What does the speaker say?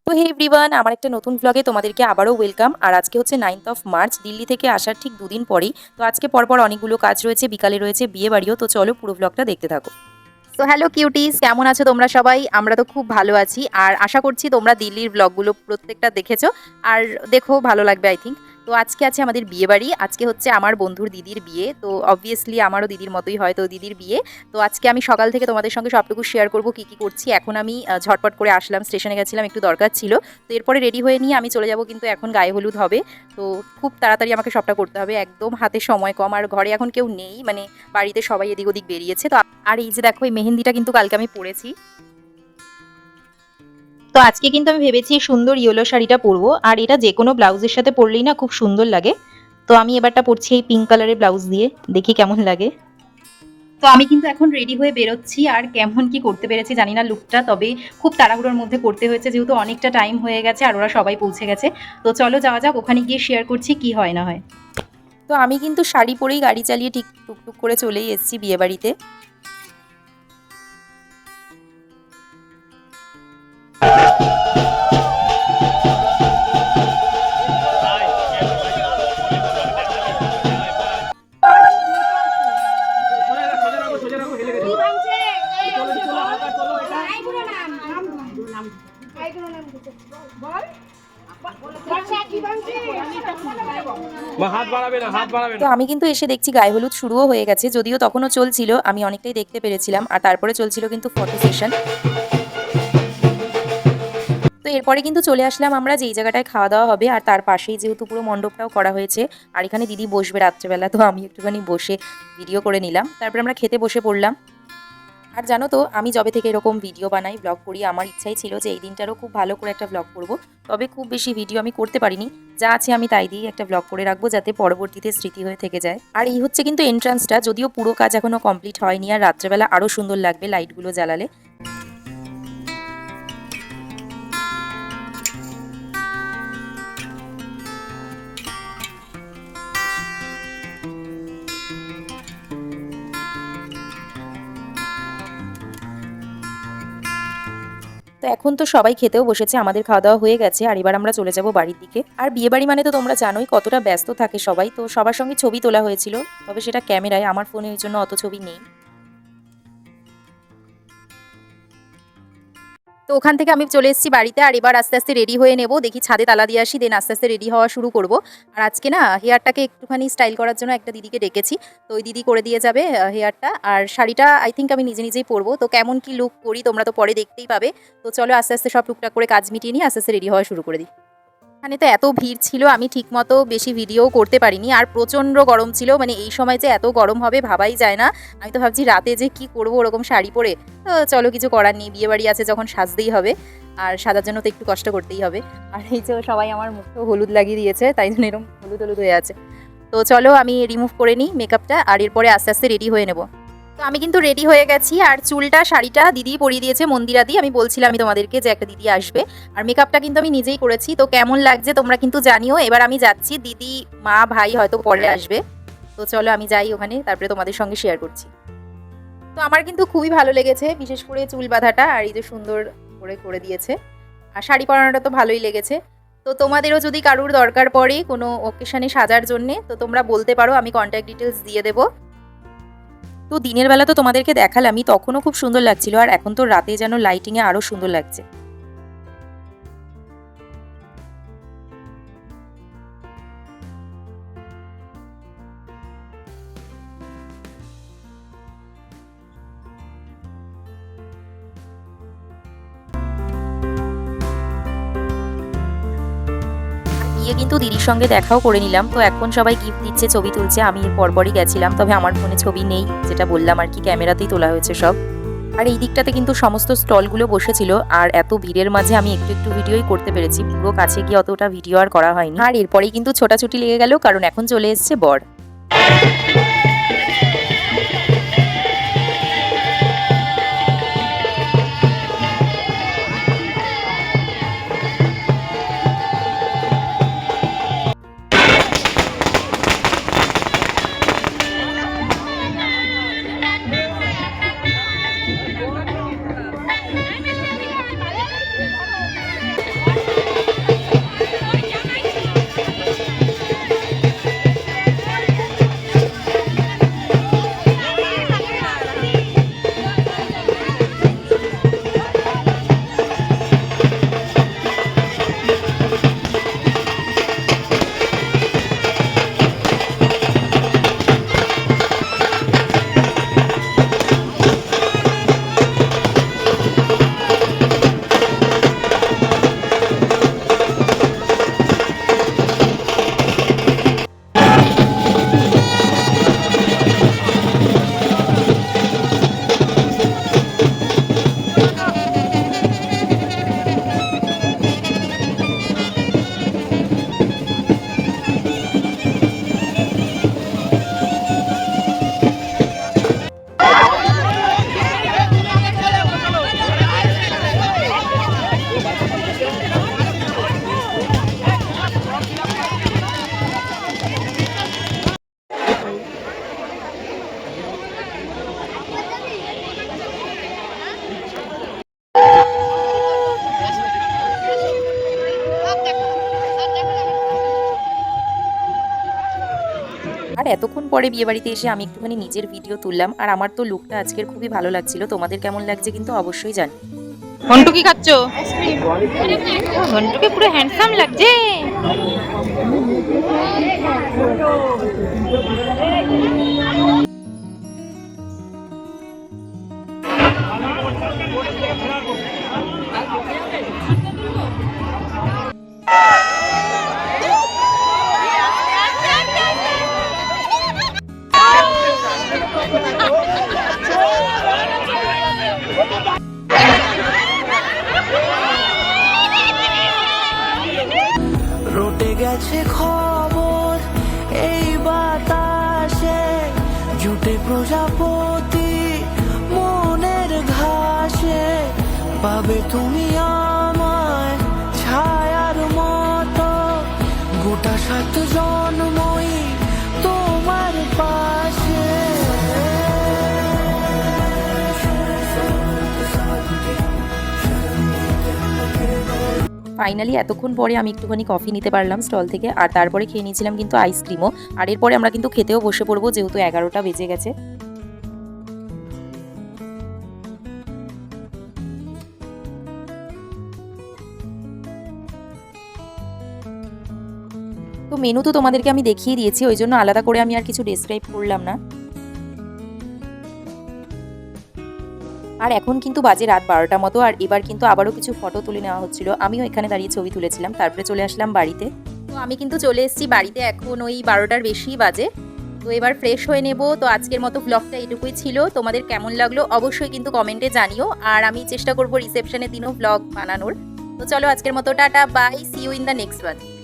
তো হে এভরিওয়ান, আমার একটা নতুন ব্লগে তোমাদেরকে আবারও ওয়েলকাম। আর আজকে হচ্ছে 9th মার্চ, দিল্লি থেকে আসার ঠিক দুদিন পরেই। তো আজকে পরপর অনেকগুলো কাজ রয়েছে, বিকালে রয়েছে বিয়ে বাড়িও। তো চলো পুরো ব্লগটা দেখতে থাকো। তো হ্যালো কিউটিস, কেমন আছো তোমরা সবাই? আমরা তো খুব ভালো আছি আর আশা করছি তোমরা দিল্লির ব্লগগুলো প্রত্যেকটা দেখেছো আর দেখো ভালো লাগবে আই থিঙ্ক। তো আজকে আছে আমাদের বিয়ে বাড়ি। আজকে হচ্ছে আমার বন্ধুর দিদির বিয়ে। তো অবভিয়াসলি আমারও দিদির মতোই হয়, তো দিদির বিয়ে। তো আজকে আমি সকাল থেকে তোমাদের সঙ্গে সবটুকু শেয়ার করবো কী কী করছি। এখন আমি ঝটপট করে আসলাম, স্টেশনে গেছিলাম, একটু দরকার ছিল। তো এরপরে রেডি হয়ে নিয়ে আমি চলে যাব, কিন্তু এখন গায়ে হলুদ হবে। তো খুব তাড়াতাড়ি আমাকে সবটা করতে হবে, একদম হাতে সময় কম। আর ঘরে এখন কেউ নেই, মানে বাড়িতে সবাই এদিক ওদিক বেরিয়েছে। তো আর এই যে দেখো, এই মেহেন্দিটা কিন্তু কালকে আমি পরেছি। তো আজকে কিন্তু আমি ভেবেছি সুন্দর ইয়েলো শাড়িটা পরবো, আর এটা যে কোনো ব্লাউজের সাথে পরলেই না খুব সুন্দর লাগে। তো আমি এবারটা পরছি এই পিঙ্ক কালারের ব্লাউজ দিয়ে, দেখি কেমন লাগে। তো আমি কিন্তু এখন রেডি হয়ে বেরোচ্ছি, আর কেমন কি করতে পেরেছি জানি না লুকটা, তবে খুব তাড়াহুড়োর মধ্যে করতে হয়েছে যেহেতু অনেকটা টাইম হয়ে গেছে আর ওরা সবাই পৌঁছে গেছে। তো চলো যাওয়া যাক, ওখানে গিয়ে শেয়ার করছি কি হয় না হয়। তো আমি কিন্তু শাড়ি পরেই গাড়ি চালিয়ে ঠিক টুকটুক করে চলেই এসেছি বিয়ে বাড়িতে। তো আমি কিন্তু এসে দেখছি গায়ে হলুদ শুরুও হয়ে গেছে, যদিও তখনও চলছিল, আমি অনেকটাই দেখতে পেরেছিলাম। আর তারপরে চলছিল কিন্তু ফটো সেশন। তো এরপরে কিন্তু চলে আসলাম আমরা যেই জায়গাটায় খাওয়া দাওয়া হবে, আর তার পাশেই যেহেতু পুরো মণ্ডপটাও করা হয়েছে। আর এখানে দিদি বসবে রাত্রেবেলা, তো আমি একটুখানি বসে ভিডিও করে নিলাম। তারপরে আমরা খেতে বসে পড়লাম। আর জানো তো, আমি যবে থেকে এরকম ভিডিও বানাই, ব্লগ করি, আমার ইচ্ছাই ছিল যে এই দিনটারও খুব ভালো করে একটা ব্লগ করব। তবে খুব বেশি ভিডিও আমি করতে পারিনি, যা আছে আমি তাই দিয়েই একটা ব্লগ করে রাখবো, যাতে পরবর্তীতে স্মৃতি হয়ে থেকে যায়। আর এই হচ্ছে কিন্তু এন্ট্রান্সটা, যদিও পুরো কাজ এখনো কমপ্লিট হয়নি, আর রাত্রেবেলা আরও সুন্দর লাগবে লাইটগুলো জ্বালালে। তো এখন তো সবাই খেতেও বসেছে, আমাদের খাওয়া দাওয়া হয়ে গেছে, আর এবার আমরা চলে যাব বাড়ির দিকে। আর বিয়ে বাড়ি মানে তো তোমরা জানোই কতটা ব্যস্ত থাকে সবাই। তো সবার সঙ্গে ছবি তোলা হয়েছিল, তবে সেটা ক্যামেরায়, আমার ফোনে ওই জন্য অত ছবি নেই। তো ওখান থেকে আমি চলে এসেছি বাড়িতে, আর এবার আস্তে আস্তে রেডি হয়ে নেব। দেখি ছাদে তালা দিয়ে আসি, দেন আস্তে আস্তে রেডি হওয়া শুরু করব। আর আজকে না হেয়ারটাকে একটুখানি স্টাইল করার জন্য একটা দিদিকে ডেকেছি। তো ওই দিদি করে দিয়ে যাবে হেয়ারটা। আর শাড়িটা আই থিঙ্ক আমি নিজে নিজেই পরবো। তো কেমন কি লুক করি তোমরা তো পরে দেখতেই পাবে। তো চলো আস্তে আস্তে সব টুকটাক করে কাজ মিটিয়ে নিয়ে আস্তে আস্তে রেডি হওয়া শুরু করে দিই। এখানে তো এত ভিড় ছিল, আমি ঠিকমতো বেশি ভিডিও করতে পারিনি। আর প্রচণ্ড গরম ছিল, মানে এই সময় যে এত গরম হবে ভাবাই যায় না। আমি তো ভাবছি রাতে যে কি করব ওরকম শাড়ি পরে। তো চলো, কিছু করার নেই, বিয়ে বাড়ি আছে যখন সাজতেই হবে। আর সাজার জন্য তো একটু কষ্ট করতেই হবে। আর এই যে সবাই আমার মুখেও হলুদ লাগিয়ে দিয়েছে, তাই জন্য এরকম হলুদ হলুদ হয়ে আছে। তো চলো আমি রিমুভ করে নিই মেকআপটা, আর এরপরে আস্তে আস্তে রেডি হয়ে নেব। তো আমি কিন্তু রেডি হয়ে গেছি, আর চুলটা শাড়িটা দিদি পরিয়ে দিয়েছে, মন্দিরা দি। আমি বলছিলাম আমি তোমাদেরকে যে একটা দিদি আসবে। আর মেকআপটা কিন্তু আমি নিজেই করেছি। তো কেমন লাগছে তোমরা কিন্তু জানিও। এবার আমি যাচ্ছি, দিদি মা ভাই হয়তো পরে আসবে। তো চলো আমি যাই ওখানে, তারপরে তোমাদের সঙ্গে শেয়ার করছি। তো আমার কিন্তু খুবই ভালো লেগেছে, বিশেষ করে চুল বাঁধাটা, আর এই যে সুন্দর করে করে দিয়েছে। আর শাড়ি পরানোটা তো ভালোই লেগেছে। তো তোমাদেরও যদি কারুর দরকার পড়ে কোনো অকেশনে সাজার জন্যে, তো তোমরা বলতে পারো, আমি কন্ট্যাক্ট ডিটেলস দিয়ে দেবো। তো দিনের বেলা তো তোমাদেরকে দেখালামই, তখনও খুব সুন্দর লাগছিল, আর এখন তো রাতে যেন লাইটিংয়ে আরও সুন্দর লাগছে। গিয়ে কিন্তু দিদির সঙ্গে দেখাও করে নিলাম। তো এখন সবাই গিফট দিচ্ছে, ছবি তুলছে। আমি এর পরপরই গেছিলাম, তবে আমার ফোনে ছবি নেই, যেটা বললাম আর কি, ক্যামেরাতেই তোলা হয়েছে সব। আর এই দিকটাতে কিন্তু সমস্ত স্টলগুলো বসেছিল, আর এত ভিড়ের মাঝে আমি একটু একটু ভিডিওই করতে পেরেছি, পুরো কাছে গিয়ে অতটা ভিডিও আর করা হয়নি। আর এরপরেই কিন্তু ছোটাছুটি লেগে গেল, কারণ এখন চলে এসছে বর। এতক্ষণ পরে বিয়েবাড়িতে এসে আমি একটুখানি নিজের ভিডিও তুললাম, আর আমার তো লুকটা আজকের খুবই ভালো লাগছিল। তোমাদের কেমন লাগছে কিন্তু অবশ্যই জানি। ঘন্টু কি খাচ্ছ? ঘন্টুকে পুরো হ্যান্ডসাম লাগছে। রটে গেছে খবর এই বাতাসে, জুটে প্রজাপতি মনের ঘাসে, পাবে তুমি আমায় ছায়ার মতো, গোটা 7 জন্মই তোমার পাশে। ফাইনালি এতক্ষণ পরে আমি একটুখানি কফি নিতে পারলাম স্টল থেকে, আর তারপরে খেয়ে নিয়েছিলাম কিন্তু আইসক্রিমও। আর এরপরে আমরা কিন্তু খেতেও বসে পড়বো, যেহেতু 11টা বেজে গেছে। তো মেনু তো তোমাদেরকে আমি দেখিয়ে দিয়েছি, ওই জন্য আলাদা করে আমি আর কিছু ডেসক্রাইব করলাম না। আর এখন কিন্তু বাজে রাত 12টা মতো, আর এবার কিন্তু আবারও কিছু ফটো তুলে নেওয়া হচ্ছিল। আমিও এখানে দাঁড়িয়ে ছবি তুলেছিলাম, তারপরে চলে আসলাম বাড়িতে। তো আমি কিন্তু চলে এসেছি বাড়িতে, এখন ওই 12টার বেশি বাজে। তো এবার ফ্রেশ হয়ে নেব। তো আজকের মতো ব্লগটা এটুকুই ছিল। তোমাদের কেমন লাগলো অবশ্যই কিন্তু কমেন্টে জানিও, আর আমি চেষ্টা করব রিসেপশনের দিনও ব্লগ বানানোর। তো চলো আজকের মতো টাটা, bye, see you in the next one.